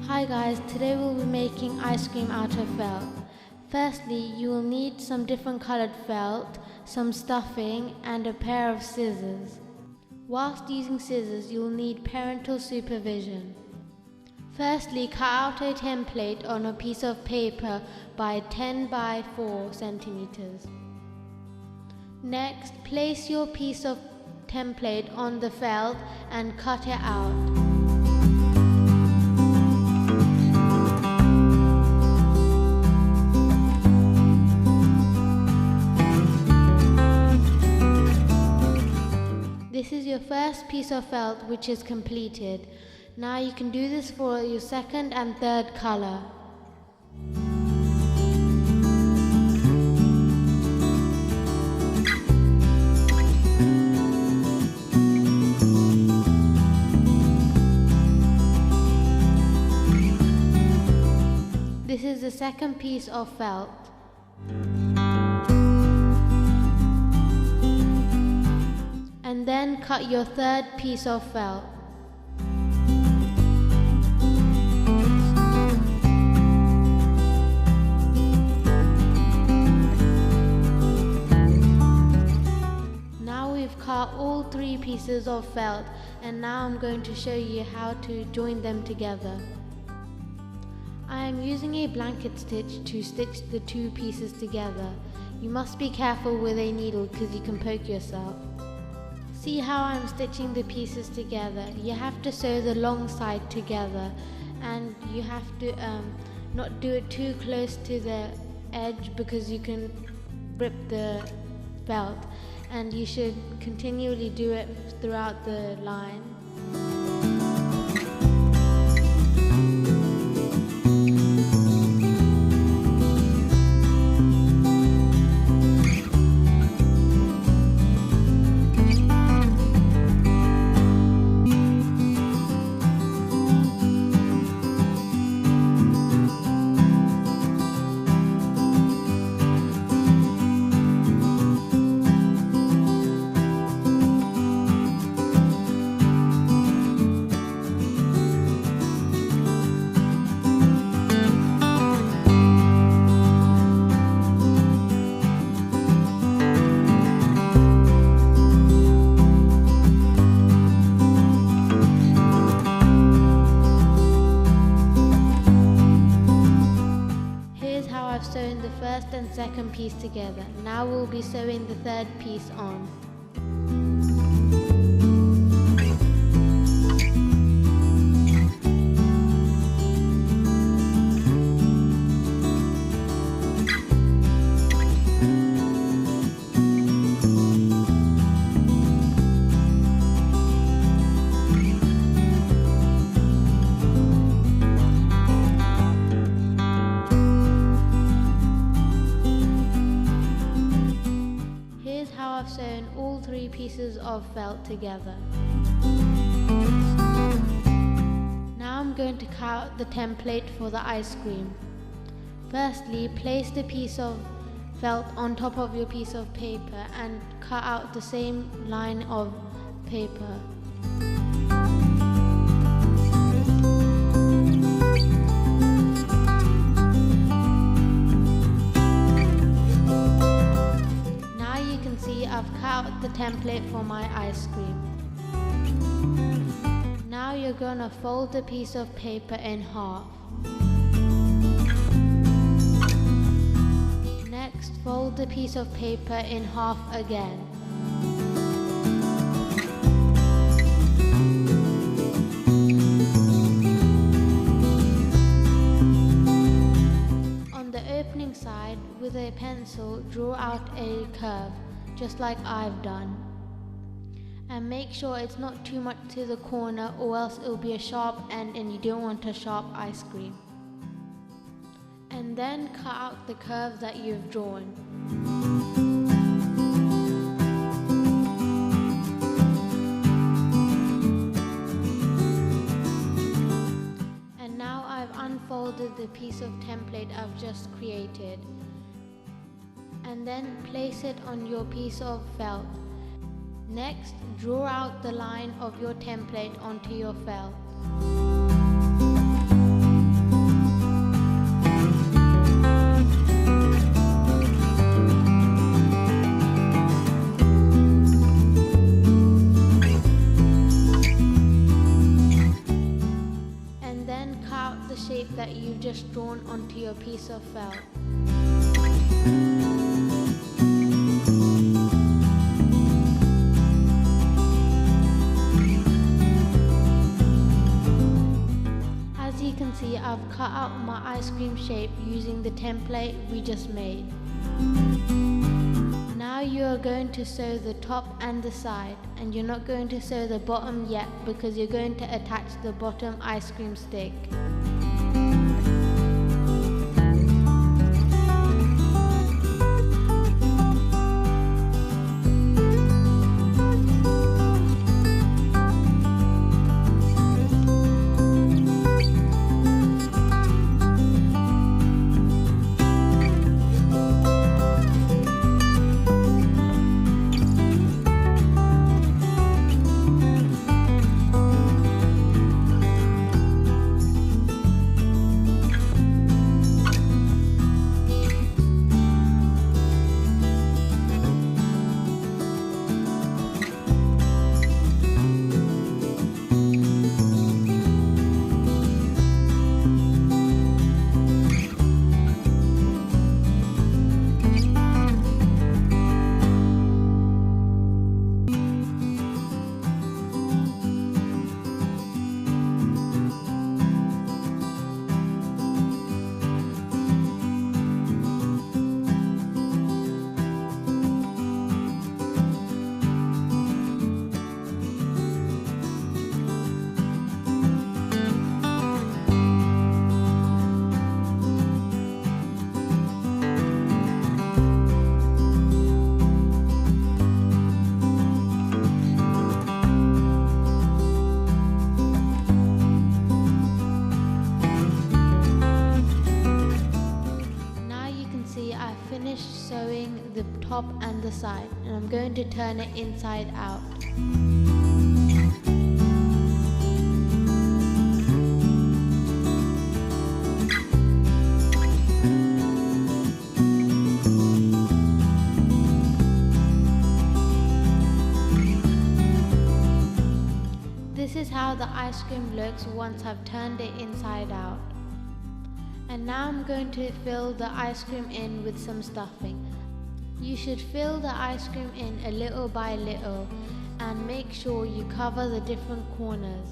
Hi guys, today we'll be making ice cream out of felt. Firstly, you will need some different colored felt, some stuffing and a pair of scissors. Whilst using scissors, you will need parental supervision. Firstly, cut out a template on a piece of paper by 10 by 4 centimeters. Next, place your piece of template on the felt and cut it out. This is your first piece of felt which is completed. Now you can do this for your second and third color. This is the second piece of felt. And then cut your third piece of felt. Now we've cut all 3 pieces of felt, and now I'm going to show you how to join them together. I am using a blanket stitch to stitch the 2 pieces together. You must be careful with a needle because you can poke yourself. See how I'm stitching the pieces together? You have to sew the long side together, and you have to not do it too close to the edge because you can rip the felt, and you should continually do it throughout the line. I've sewn the first and second piece together. Now we'll be sewing the third piece on. I've sewn all 3 pieces of felt together. Now I'm going to cut out the template for the ice cream. Firstly, place the piece of felt on top of your piece of paper and cut out the same line of paper. I've cut out the template for my ice cream. Now you're going to fold the piece of paper in half. Next, fold the piece of paper in half again. On the opening side, with a pencil, draw out a curve, just like I've done. And make sure it's not too much to the corner, or else it'll be a sharp end and you don't want a sharp ice cream. And then cut out the curve that you've drawn. And now I've unfolded the piece of template I've just created. And then place it on your piece of felt. Next, draw out the line of your template onto your felt. and then cut out the shape that you've just drawn onto your piece of felt. As you can see, I've cut out my ice cream shape using the template we just made. Now you are going to sew the top and the side, and you're not going to sew the bottom yet because you're going to attach the bottom ice cream stick. Finished sewing the top and the side, and I'm going to turn it inside out. This is how the ice cream looks once I've turned it inside out. And now I'm going to fill the ice cream in with some stuffing. You should fill the ice cream in a little by little and make sure you cover the different corners.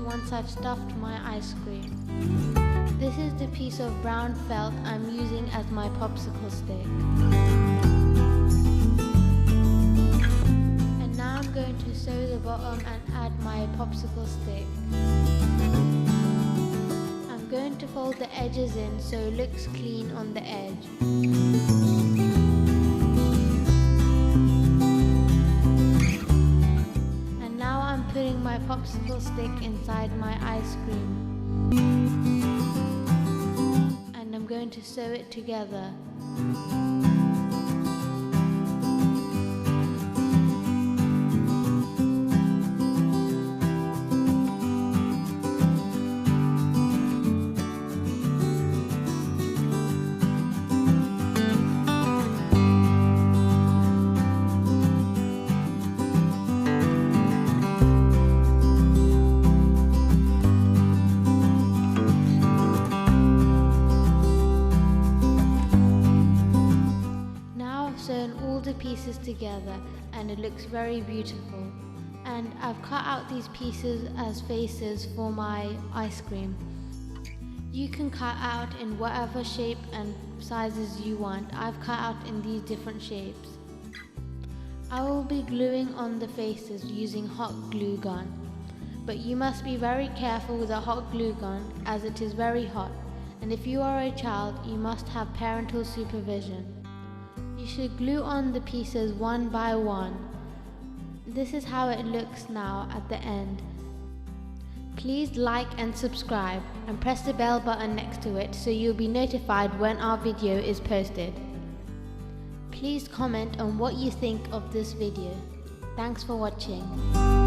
Once I've stuffed my ice cream. This is the piece of brown felt I'm using as my popsicle stick. And now I'm going to sew the bottom and add my popsicle stick. I'm going to fold the edges in so it looks clean on the edge. Putting my popsicle stick inside my ice cream, and I'm going to sew it together. The pieces together and it looks very beautiful, and I've cut out these pieces as faces for my ice cream. You can cut out in whatever shape and sizes you want. I've cut out in these different shapes. I will be gluing on the faces using hot glue gun, but you must be very careful with a hot glue gun as it is very hot, and if you are a child you must have parental supervision. You should glue on the pieces one by one. This is how it looks now at the end. Please like and subscribe and press the bell button next to it so you'll be notified when our video is posted. Please comment on what you think of this video. Thanks for watching.